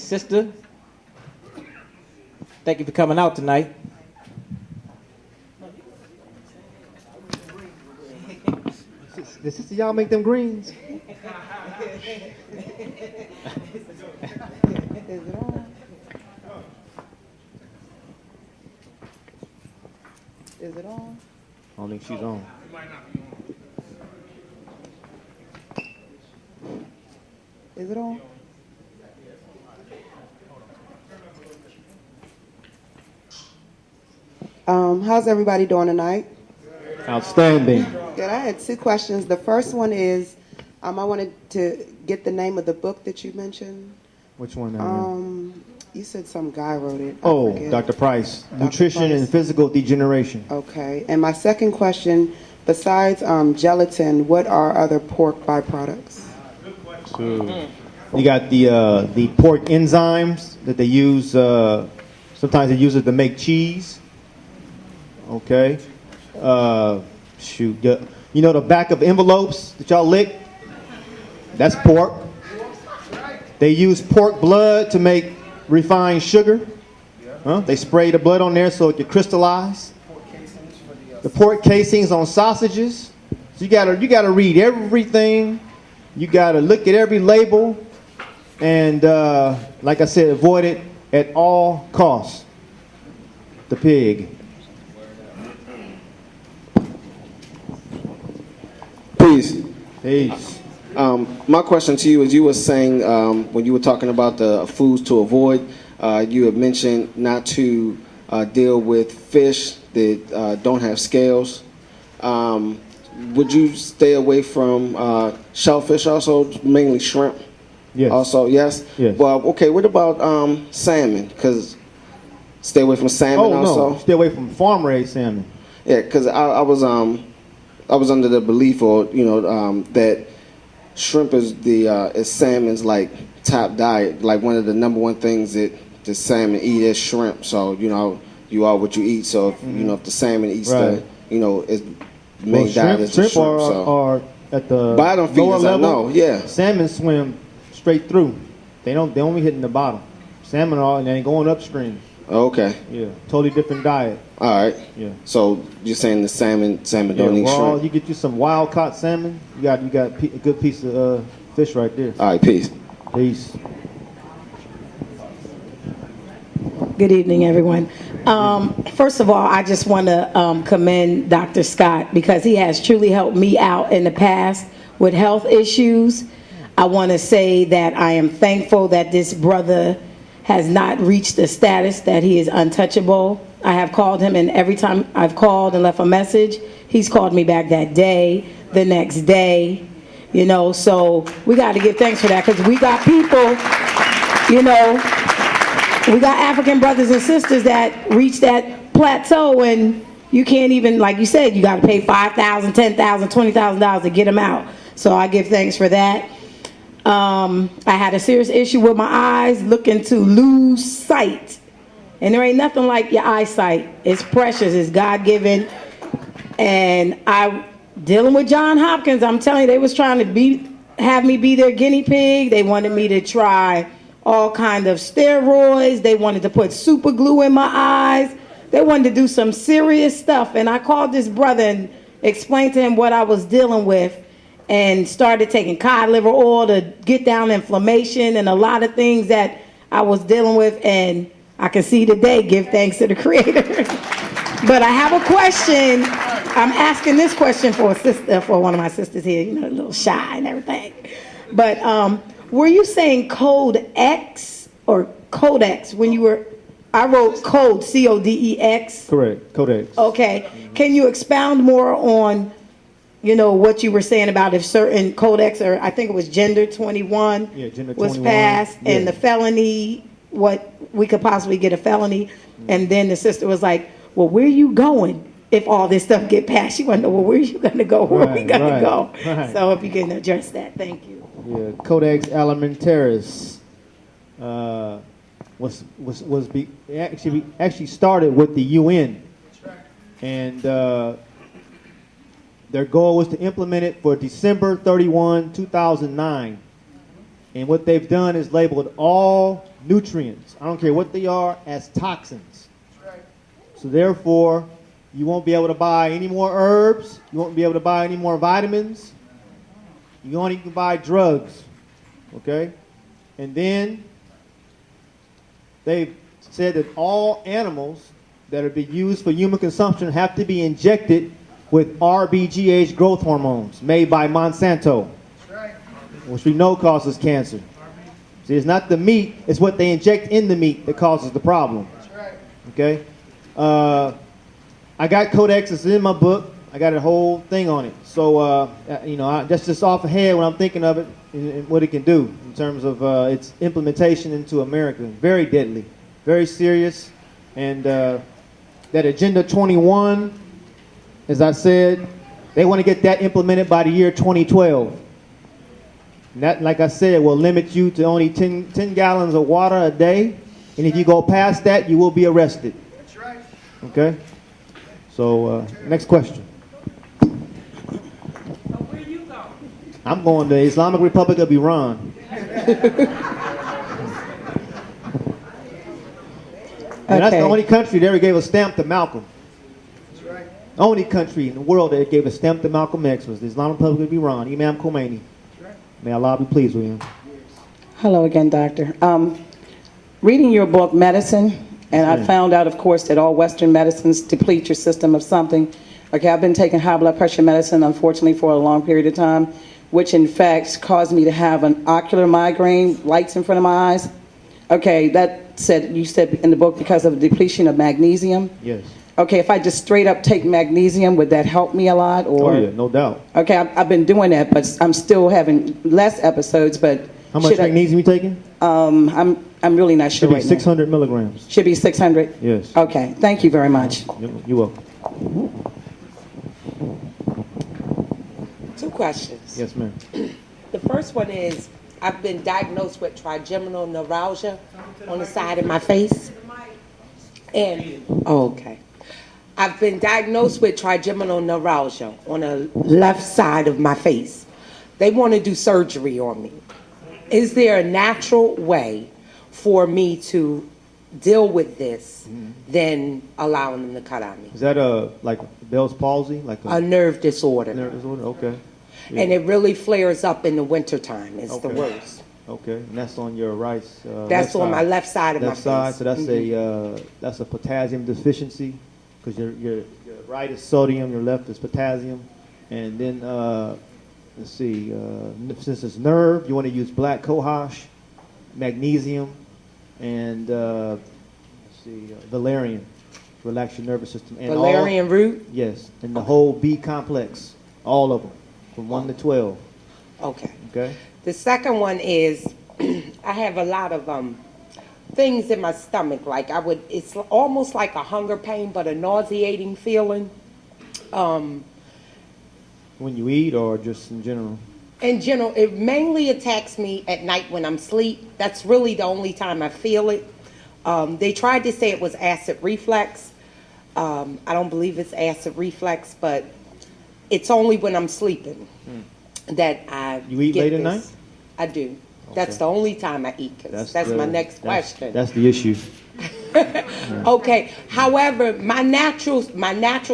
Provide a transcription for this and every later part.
sister. Thank you for coming out tonight. The sister, y'all make them greens. Is it on? Is it on? I don't think she's on. Is it on? How's everybody doing tonight? Outstanding. Good. I had two questions. The first one is, I wanted to get the name of the book that you mentioned. Which one? Now? You said some guy wrote it. Oh, Dr. Price. Nutrition and Physical Degeneration. Okay. And my second question, besides gelatin, what are other pork byproducts? So, you got the pork enzymes that they use. Sometimes they use it to make cheese. Okay. Shoot. You know the back of envelopes that y'all lick? That's pork. They use pork blood to make refined sugar. They spray the blood on there so it can crystallize. The pork casings on sausages. So you gotta read everything. You gotta look at every label, and like I said, avoid it at all costs. The pig. Peace. Peace. My question to you is, you were saying when you were talking about the foods to avoid, you had mentioned not to deal with fish that don't have scales. Would you stay away from shellfish also, mainly shrimp? Yes. Also, yes? Yes. Well, okay, what about salmon? Because stay away from salmon also? No, stay away from farm-raised salmon. Yeah, because I was under the belief, or that shrimp is is salmon's like top diet, like one of the number one things that the salmon eat is shrimp. So you are what you eat. So if if the salmon eats Right. its main diet is the shrimp shrimp. So. are at the Bottom lower feeders, I level. know, yeah. Salmon swim straight through. They only hitting the bottom. Salmon are and they going upstream. Okay. Yeah, totally different diet. All right. Yeah. So you're saying the salmon don't eat raw, shrimp? you get you some wild caught salmon. You got a good piece of fish right there. All right. Peace. Peace. Good evening, everyone. First of all, I just want to commend Dr. Scott because he has truly helped me out in the past with health issues. I want to say that I am thankful that this brother has not reached the status that he is untouchable. I have called him, and every time I've called and left a message, he's called me back that day, the next day, so we got to give thanks for that, because we got people, we got African brothers and sisters that reach that plateau, and you can't even, like you said, you got to pay $5,000, $10,000, $20,000 to get them out. So I give thanks for that. I had a serious issue with my eyes, looking to lose sight. And there ain't nothing like your eyesight. It's precious, it's God-given. And I dealing with John Hopkins, I'm telling you, they was trying to have me be their guinea pig. They wanted me to try all kind of steroids. They wanted to put super glue in my eyes. They wanted to do some serious stuff. And I called this brother and explained to him what I was dealing with, and started taking cod liver oil to get down inflammation and a lot of things that I was dealing with. And I can see today, give thanks to the Creator. But I have a question. I'm asking this question for one of my sisters here, a little shy and everything. But were you saying code X or Codex when you were, I wrote code, C-O-D-E-X. Correct, Codex. Okay. Can you expound more on, what you were saying about if certain codex, or I think it was gender 21, Gender was 21, passed, yeah. and the felony, what we could possibly get a felony. And then the sister was like, well, where are you going if all this stuff get passed? She wanted to know, well, where are you going to go? Where are we going to go? Right. So if you can address that, thank you. Yeah, Codex Alimentaris actually started with the UN, and their goal was to implement it for December 31, 2009. And what they've done is labeled all nutrients, I don't care what they are, as toxins. So therefore, you won't be able to buy any more herbs. You won't be able to buy any more vitamins. You only can buy drugs. Okay? And then they've said that all animals that are being used for human consumption have to be injected with RBGH growth hormones made by Monsanto, which we know causes cancer. See, it's not the meat, it's what they inject in the meat that causes the problem. Okay? I got Codex, it's in my book. I got a whole thing on it. So, that's just off ahead when I'm thinking of it and what it can do in terms of its implementation into America. Very deadly, very serious. And that Agenda 21, as I said, they want to get that implemented by the year 2012. And that, like I said, will limit you to only 10 gallons of water a day. And if you go past that, you will be arrested. That's right. Okay? So, next question. Where you go? I'm going to the Islamic Republic of Iran. And that's the only country that ever gave a stamp to Malcolm. That's right. Only country in the world that gave a stamp to Malcolm X was the Islamic Republic of Iran, Imam Khomeini. That's right. May Allah be pleased with him. Hello again, Doctor. Reading your book, Medicine, and I found out, of course, that all Western medicines deplete your system of something. Okay, I've been taking high blood pressure medicine, unfortunately, for a long period of time, which in fact caused me to have an ocular migraine, lights in front of my eyes. Okay, you said in the book because of the depletion of magnesium. Yes. Okay, if I just straight up take magnesium, would that help me a lot? Or? Oh yeah, no doubt. Okay, I've been doing that, but I'm still having less episodes. But how much magnesium you taking? I'm really not sure Should be right 600 milligrams. Should be 600? Yes. Okay, thank you very much. You're welcome. 2 questions. Yes, ma'am. The first one is, I've been diagnosed with trigeminal neuralgia on the side of my face. I've been diagnosed with trigeminal neuralgia on the left side of my face. They want to do surgery on me. Is there a natural way for me to deal with this than allowing them to cut on me? Is that like Bell's palsy? Like A nerve disorder. nerve disorder? Okay. Yeah. And it really flares up in the wintertime. It's the Okay. worst. Okay, and that's on your right. That's on my left side of my left side. face. So that's a potassium deficiency, because your right is sodium, your left is potassium, and then let's see. Since it's nerve, you want to use black cohosh, magnesium, and valerian to relax your nervous system. And Valerian root? Yes, and the whole B complex, all of them, from 1 to 12. Okay. Okay. The second one is I have a lot of things in my stomach. It's almost like a hunger pain, but a nauseating feeling. When you eat or just in general? In general, it mainly attacks me at night when I'm asleep. That's really the only time I feel it. They tried to say it was acid reflux. I don't believe it's acid reflux, but it's only when I'm sleeping that I You eat get late at this. night? I do. That's the only time I eat. That's my next question. That's the issue. Okay. However, my natural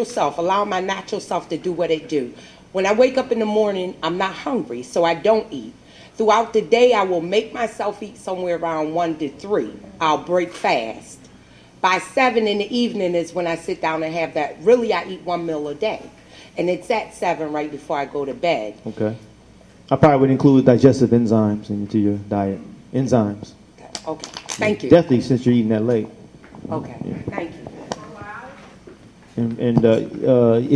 self, allow my natural self to do what it do. When I wake up in the morning, I'm not hungry, so I don't eat. Throughout the day, I will make myself eat somewhere around 1 to 3. I'll break fast. By 7 in the evening is when I sit down and have that. Really, I eat 1 meal a day. And it's at 7 right before I go to bed. Okay. I probably would include digestive enzymes into your diet. Enzymes. Okay. Thank you. Definitely, since you're eating that late. Okay. Thank you. And have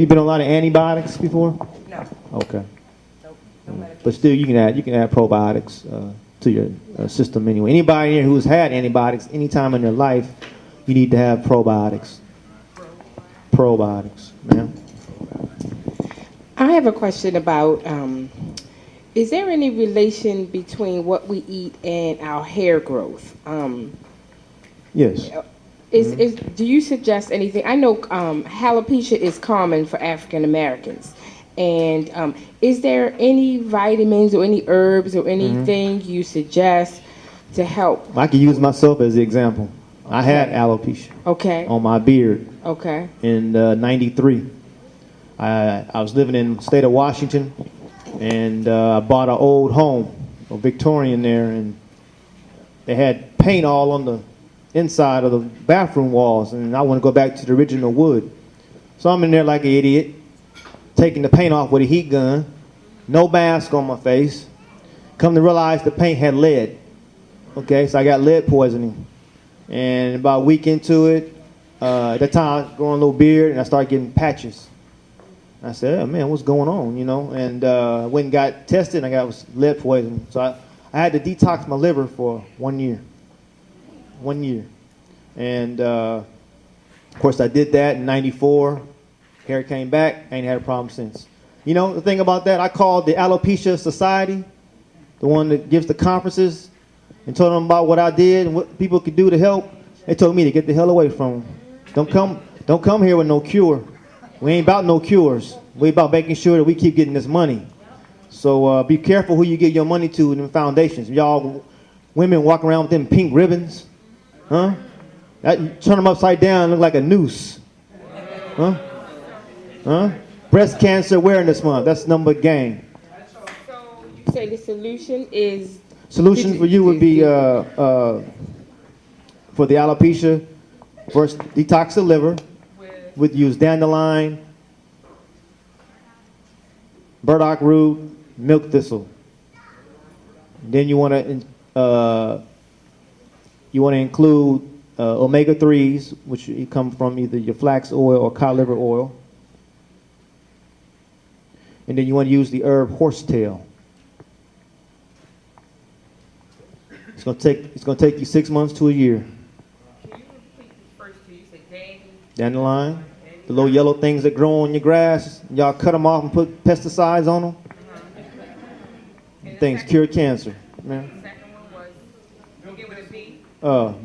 you been on a lot of antibiotics before? No. Okay. Nope. No medication. But still, you can add probiotics to your system anyway. Anybody here who's had antibiotics any time in their life, you need to have probiotics. Probiotics, ma'am. I have a question about, is there any relation between what we eat and our hair growth? Yes. Do you suggest anything? I know alopecia is common for African Americans, And is there any vitamins or any herbs or anything you suggest to help? I can use myself as the example. I had alopecia Okay. on my beard Okay. in '93. I was living in the state of Washington, and I bought an old home, a Victorian there, and they had paint all on the inside of the bathroom walls, and I want to go back to the original wood. So I'm in there like an idiot, taking the paint off with a heat gun, no mask on my face. Come to realize the paint had lead. Okay, so I got lead poisoning. And about a week into it, at that time I was growing a little beard, and I started getting patches. I said, oh, man, what's going on, you know? And I went and got tested, and I got lead poisoning. So I had to detox my liver for 1 year. 1 year. And, of course, I did that in '94. Hair came back. I ain't had a problem since. You know, the thing about that, I called the Alopecia Society, the one that gives the conferences, and told them about what I did and what people could do to help. They told me to get the hell away from them. Don't come here with no cure. We ain't about no cures. We about making sure that we keep getting this money. So be careful who you give your money to in them foundations. Y'all women walk around with them pink ribbons, huh? That, turn them upside down, look like a noose, huh? Huh? Breast Cancer Awareness Month. That's number gang. So you say the solution is? Solution for you would be for the alopecia. First, detox the liver. Would use dandelion, burdock root, milk thistle. Then you want to include omega-3s, which come from either your flax oil or cod liver oil. And then you want to use the herb horsetail. It's going to take you 6 months to a year. Can you repeat the first two? You said Dandelion, the little yellow things that grow on your grass. Y'all cut them off and put pesticides on them. Things cure cancer. Man. The second one was, begin with a B?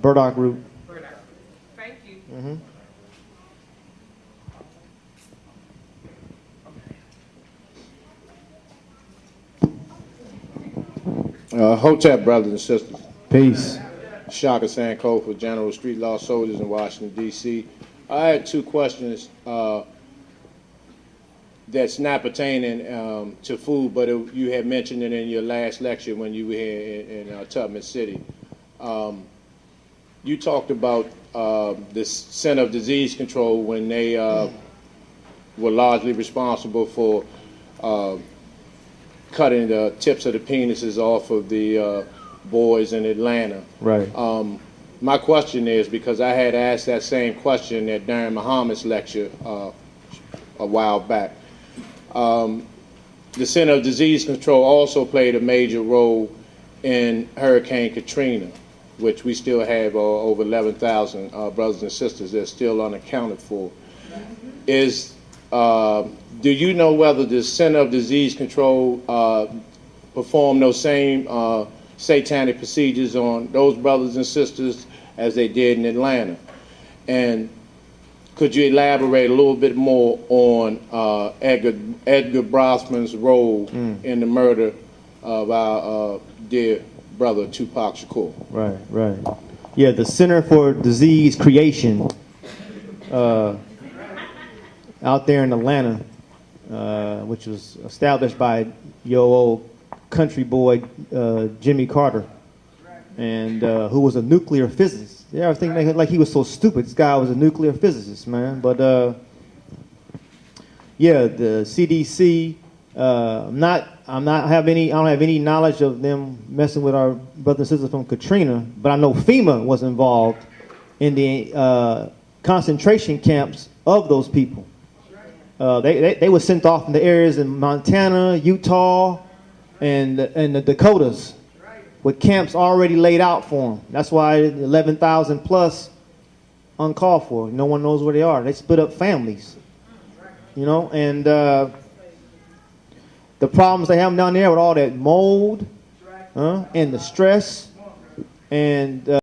Burdock root. Burdock. Thank you. Mm-hmm. Hotep brothers and sisters. Peace. Shaka Sanko for General Street Law Soldiers in Washington, D.C. I had two questions that's not pertaining to food, but you had mentioned it in your last lecture when you were here in Tubman City. You talked about the Center of Disease Control when they were largely responsible for cutting the tips of the penises off of the boys in Atlanta. Right. My question is, because I had asked that same question at Darren Muhammad's lecture a while back. The Center of Disease Control also played a major role in Hurricane Katrina, which we still have over 11,000 brothers and sisters that are still unaccounted for. Do you know whether the Center of Disease Control performed those same satanic procedures on those brothers and sisters as they did in Atlanta? And could you elaborate a little bit more on Edgar Brosman's role in the murder of our dear brother Tupac Shakur? Right. Yeah, the Center for Disease Creation out there in Atlanta, which was established by your old country boy Jimmy Carter, and who was a nuclear physicist. Yeah, I was thinking like he was so stupid. This guy was a nuclear physicist, man. But yeah, the CDC. I don't have any knowledge of them messing with our brothers and sisters from Katrina. But I know FEMA was involved in the concentration camps of those people. They were sent off in the areas in Montana, Utah, and the Dakotas, with camps already laid out for them. That's why 11,000 plus uncalled for. No one knows where they are. They split up families, you know. And the problems they have down there with all that mold, and the stress, and